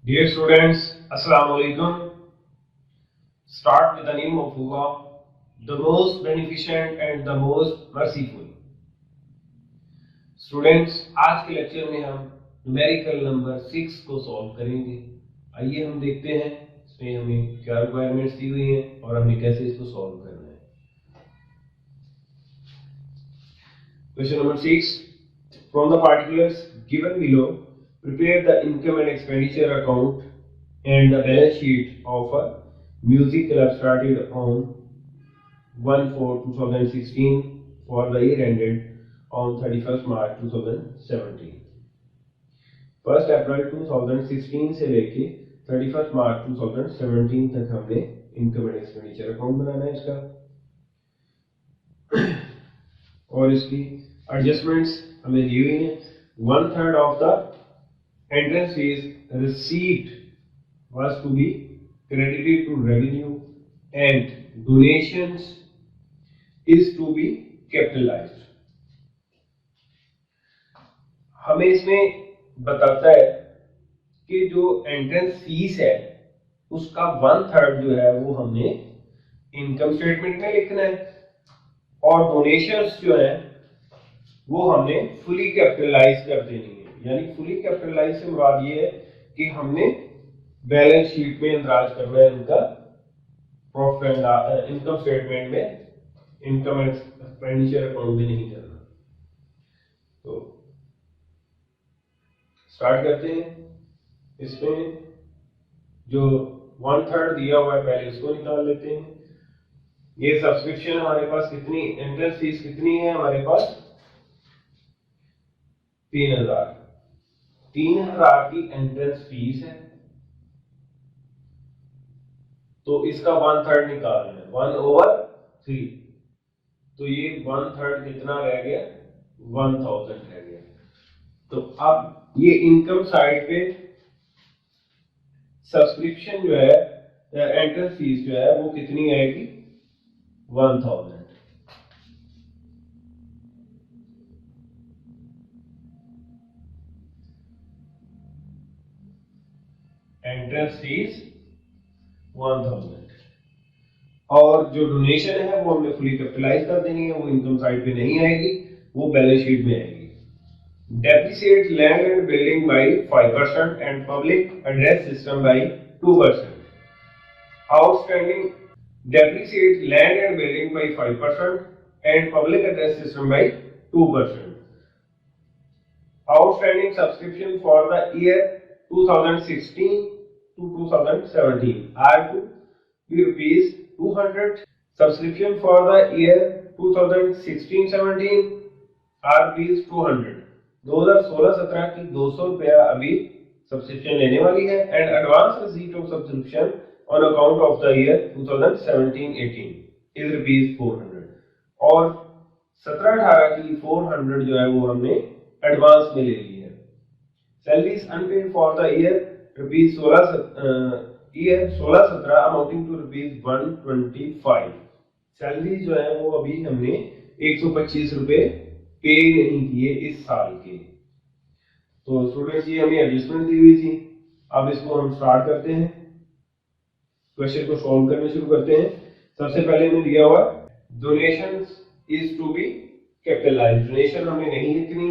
Dear students, Assalamu alaikum. Start with the name of Allah, the most beneficent and the most merciful. Students, आज के lecture में हम numerical number 6 को solve करेंगे। आइए हम देखते हैं इसमें हमें क्या रिक्वायरमेंट्स दी हुई हैं और हमें कैसे इसको सॉल्व करना है। Question number 6. From the particulars given below, prepare the income and expenditure account and the balance sheet of a music club started on 1/4/2016 for the year ended on 31st March 2017. 1 अप्रैल 2016 से लेके 31 मार्च 2017 तक हमने income and expenditure account बनाना है इसका, और इसकी adjustments हमें दी हुई हैं। 1/3 of the entrance fees received was to be credited to revenue and donations is to be capitalized. हमें इसमें बताता है कि जो एंट्रेंस फीस है उसका 1/3 जो है वो हमने इनकम स्टेटमेंट में लिखना है, और डोनेशंस जो है वो हमने फुली कैपिटलाइज कर देनी है। यानी फुली कैपिटलाइज से मुराद ये है कि हमने बैलेंस शीट में इंदराज करना है इनका, प्रॉफिट एंड इनकम स्टेटमेंट में, इनकम एंड एक्सपेंडिचर अकाउंट में नहीं करना। तो स्टार्ट करते हैं। इसमें जो 1/3 दिया हुआ है पहले उसको निकाल लेते हैं। ये सब्सक्रिप्शन हमारे पास कितनी, एंट्रेंस फीस कितनी है हमारे पास 3000 की एंट्रेंस फीस है, तो इसका 1/3 निकालना है 1/3। तो ये 1/3 कितना रह गया 1000 रह गया। तो अब ये इनकम साइड पे सब्सक्रिप्शन जो है, एंट्रेंस फीस जो है वो कितनी आएगी 1000। एंट्रेंस फीस 1000, और जो डोनेशन है वो हमने फुली कैपिटलाइज कर देनी है, वो इनकम साइड पे नहीं आएगी, वो बैलेंस शीट में आएगी। Depreciate land and building by 5% and public address system by 2%. Outstanding depreciate land and building by 5% and public address system by 2%. Outstanding subscription for the year 2016 to 2017 are to be rupees 200. Subscription for the year 2016-17 are rupees 200. 2016-17 की 200 रुपया अभी subscription लेने वाली है, and advance receipt of subscription on account of the year 2017-18 is rupees 400, और 17-18 की 400 जो है वो हमने एडवांस में ले ली है। Salaries unpaid for the year rupees 16-17 amounting to rupees 125। Salary जो है वो अभी हमने 125 रुपए पे नहीं किए इस साल के। तो स्टूडेंट्स ये हमें एडजस्टमेंट दी हुई थी। अब इसको हम स्टार्ट करते हैं, क्वेश्चन को सॉल्व करना शुरू करते हैं। सबसे पहले हमें दिया हुआ donations is to be capitalised. Donation हमें नहीं लिखनी,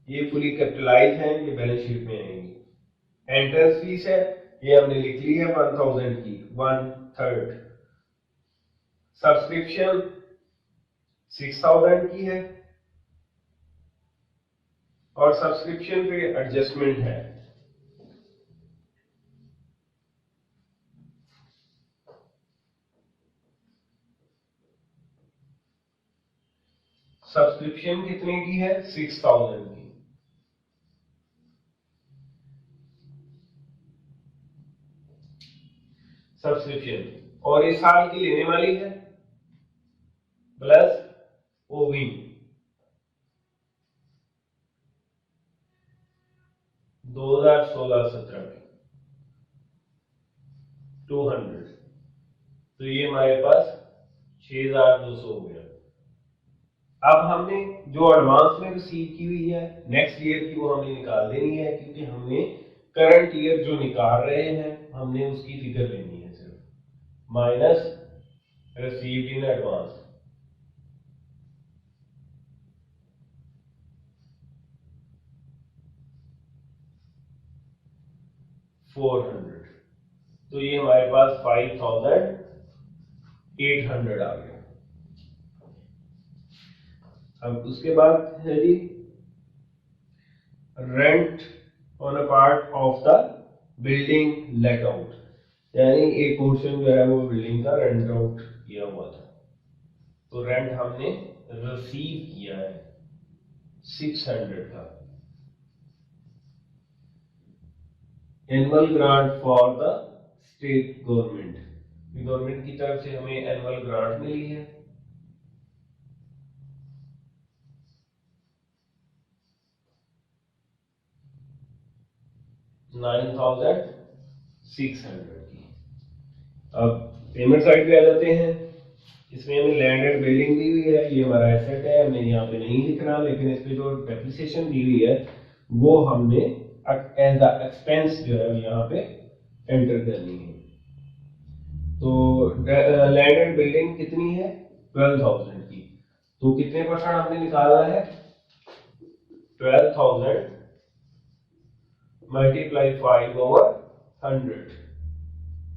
ये फुली कैपिटलाइज है, ये बैलेंस शीट में आएंगी। एंट्रेंस फीस है, ये हमने लिख ली है 1000 की 1/3। सब्सक्रिप्शन 6000 की है, और सब्सक्रिप्शन पे एडजस्टमेंट है। सब्सक्रिप्शन कितने की है 6000 की। सब्सक्रिप्शन, और इस साल की लेने वाली है प्लस ओविंग 2016-17 की 200। तो ये हमारे पास 6200 हो गया। अब हमने जो एडवांस में रिसीव की हुई है नेक्स्ट ईयर की वो हमने निकाल देनी है, क्योंकि हमने करंट ईयर जो निकाल रहे हैं हमने उसकी फिगर लेनी है सिर्फ, माइनस रिसीव्ड इन एडवांस। $400, तो ये हमारे पास 5,800 आ गया। अब उसके बाद है जी rent on a part of the building let out, यानी एक पोर्शन जो है वो बिल्डिंग का रेंट आउट किया हुआ था, तो रेंट हमने रिसीव किया है 600 का। Annual grant for the state government, government की तरफ से हमें एनुअल ग्रांट मिली है, $9,600 की। अब पेमेंट साइड पे आ जाते हैं। इसमें हमें लैंड एंड बिल्डिंग दी हुई है, ये हमारा एसेट है, हमने यहाँ पे नहीं लिखना, लेकिन इस पे जो डेप्रिसिएशन दी हुई है वो हमने एज अ एक्सपेंस जो है यहाँ पे एंटर करनी है। तो लैंड एंड बिल्डिंग कितनी है 12,000 की, तो कितने परसेंट हमने निकालना है 12,000 मल्टीप्लाई 5/100।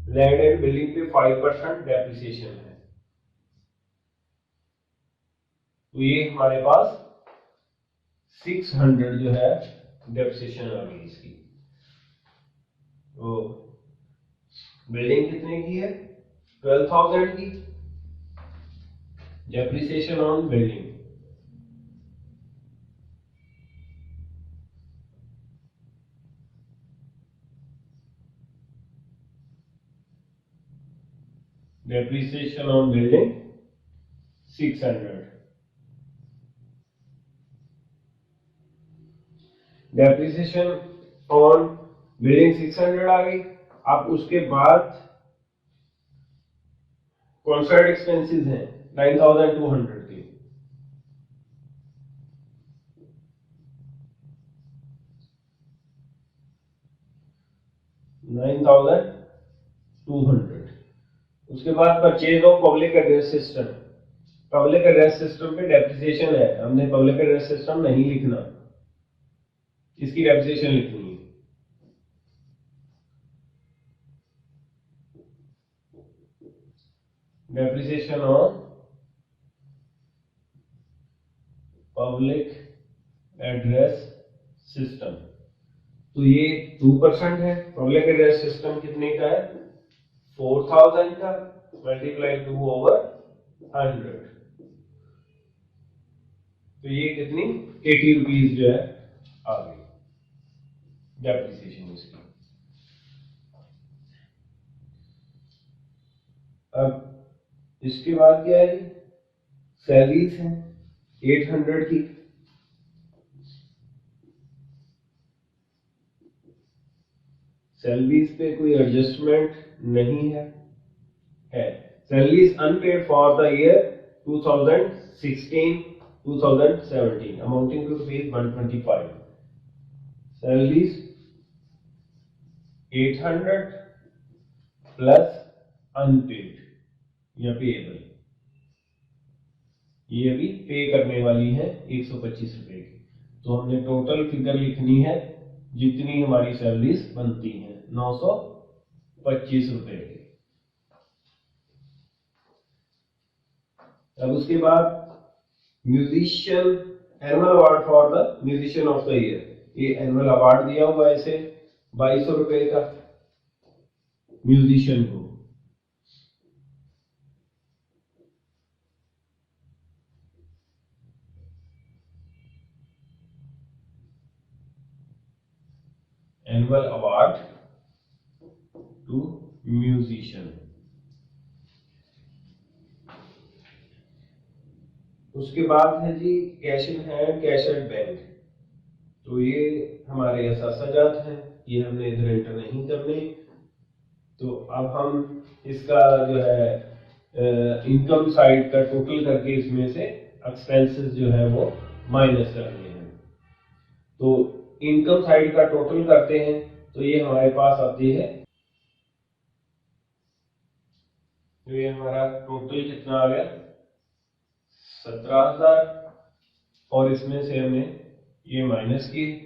लैंड एंड बिल्डिंग पे 5% डेप्रिसिएशन है, तो ये हमारे पास 600 जो है डेप्रिसिएशन आ गई इसकी। तो बिल्डिंग कितने की है 12,000 की, depreciation on building depreciation on building 600, depreciation on building 600 आ गई। अब उसके बाद कॉन्सर्ट एक्सपेंसेस हैं 9,200 के, उसके बाद purchase of public address system, public address system पे डेप्रिसिएशन है, हमने पब्लिक एड्रेस सिस्टम नहीं लिखना, इसकी डेप्रिसिएशन लिखनी है। Depreciation on public address system, तो ये 2% है। पब्लिक एड्रेस सिस्टम कितने का है 4,000 का, मल्टीप्लाई 2/100, तो ये कितनी 80 रुपीज जो है आ गई डेप्रिसिएशन इसकी। अब इसके बाद क्या है सैलरीज है 800 की, सैलरीज पे कोई एडजस्टमेंट नहीं है, salaries unpaid for the year 2016-2017 amounting to ₹125, salaries 800 plus unpaid या पेएबल, ये अभी पे करने वाली है 125 रुपए की, तो हमने टोटल फिगर लिखनी है जितनी हमारी सैलरीज बनती हैं 925 रुपए की। अब उसके बाद musician annual award for the musician of the year, ये एनुअल अवार्ड दिया हुआ है इसे 2200 रुपए का म्यूजिशियन को। Annual award to musician. उसके बाद है जी cash in hand, cash at bank, तो ये हमारे असाजात हैं, ये हमने इधर एंटर नहीं करने। तो अब हम इसका जो है इनकम साइड का टोटल करके इसमें से एक्सपेंसेस जो है वो माइनस करने हैं। तो इनकम साइड का टोटल करते हैं, तो ये हमारे पास आती है, तो ये हमारा टोटल कितना आ गया 17,000, और इसमें से हमने ये माइनस किए,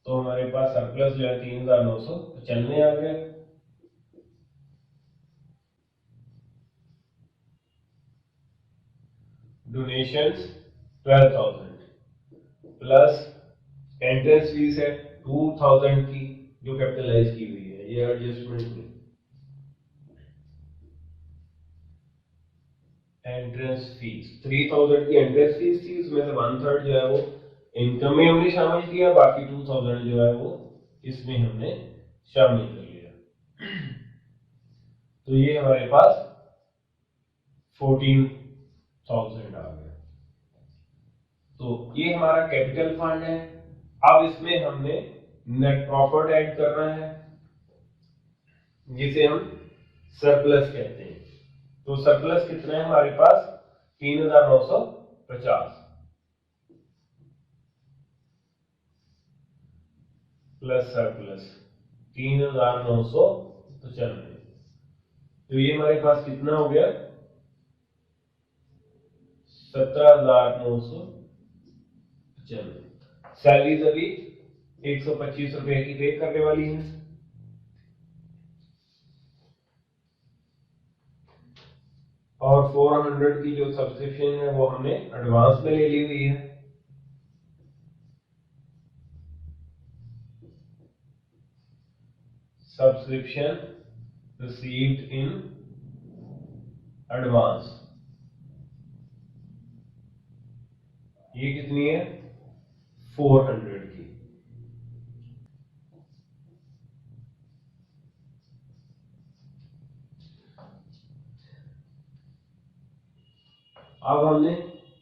तो हमारे पास सरप्लस जो है 3,995 आ गया। डोनेशंस 12,000 प्लस एंट्रेंस फीस है 2,000 की जो कैपिटलाइज की हुई है, ये एडजस्टमेंट में। एंट्रेंस फीस 3,000 की एंट्रेंस फीस थी, उसमें से 1/3 जो है वो इनकम में हमने शामिल किया, बाकी 2,000 जो है वो इसमें हमने शामिल कर लिया। तो ये हमारे पास 14,000 आ गया। तो ये हमारा कैपिटल फंड है। अब इसमें हमने नेट प्रॉफिट ऐड करना है, जिसे हम सरप्लस कहते हैं। तो सरप्लस कितना है हमारे पास 3,950 प्लस सरप्लस 3,995, तो ये हमारे पास कितना हो गया 17,995। सैलरीज अभी 125 रुपए की पे करने वाली है, और 400 की जो सब्सक्रिप्शन है वो हमने एडवांस में ले ली हुई है। सब्सक्रिप्शन रिसीव्ड इन एडवांस, ये कितनी है 400 की। अब हमने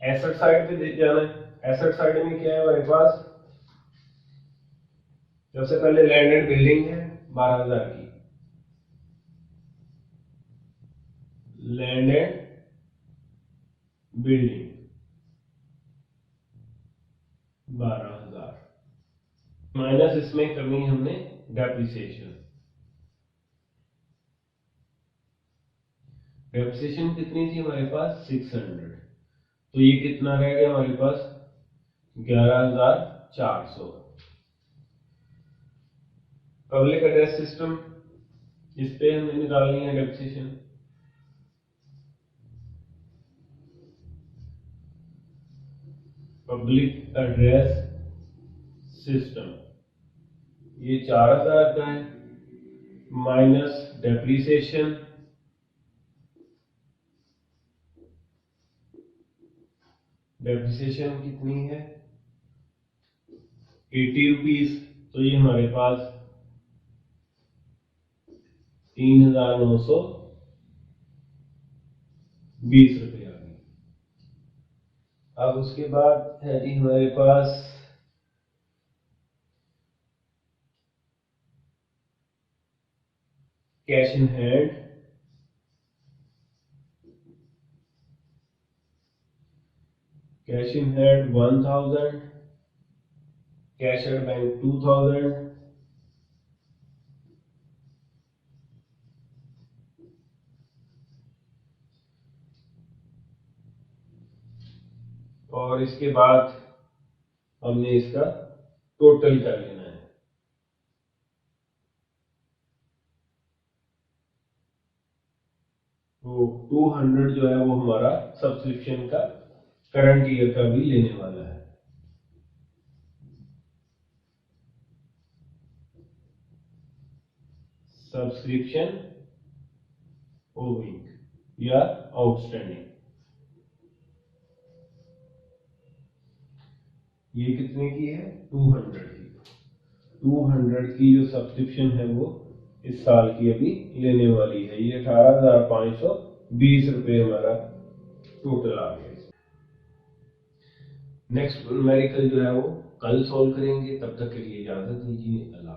एसेट साइड पे देख जाना है। एसेट साइड में क्या है हमारे पास, सबसे पहले लैंड एंड बिल्डिंग है 12,000 की, लैंड एंड बिल्डिंग 12,000, माइनस इसमें करनी है हमने डेप्रिसिएशन। डेप्रिसिएशन कितनी थी हमारे पास 600, तो ये कितना रह गया हमारे पास 11,400। पब्लिक एड्रेस सिस्टम, इस पे हमने निकालनी है डेप्रिसिएशन। पब्लिक एड्रेस सिस्टम ये 4,000 का है, माइनस डेप्रिसिएशन, डेप्रिसिएशन कितनी है 80 रुपीज, तो ये हमारे पास 3,920 रुपये आ गई। अब उसके बाद है जी हमारे पास cash in hand, cash in hand 1,000, cash at bank 2,000, और इसके बाद हमने इसका टोटल कर लेना है। तो 200 जो है वो हमारा सब्सक्रिप्शन का करंट ईयर का भी लेने वाला है। सब्सक्रिप्शन ओविंग या आउटस्टैंडिंग, ये कितने की है 200 की। 200 की जो सब्सक्रिप्शन है वो इस साल की अभी लेने वाली है। ये 18,520 रुपये हमारा टोटल आ गया। नेक्स्ट न्यूमेरिकल जो है वो कल सॉल्व करेंगे, तब तक के लिए इजाजत दीजिए, अल्लाह।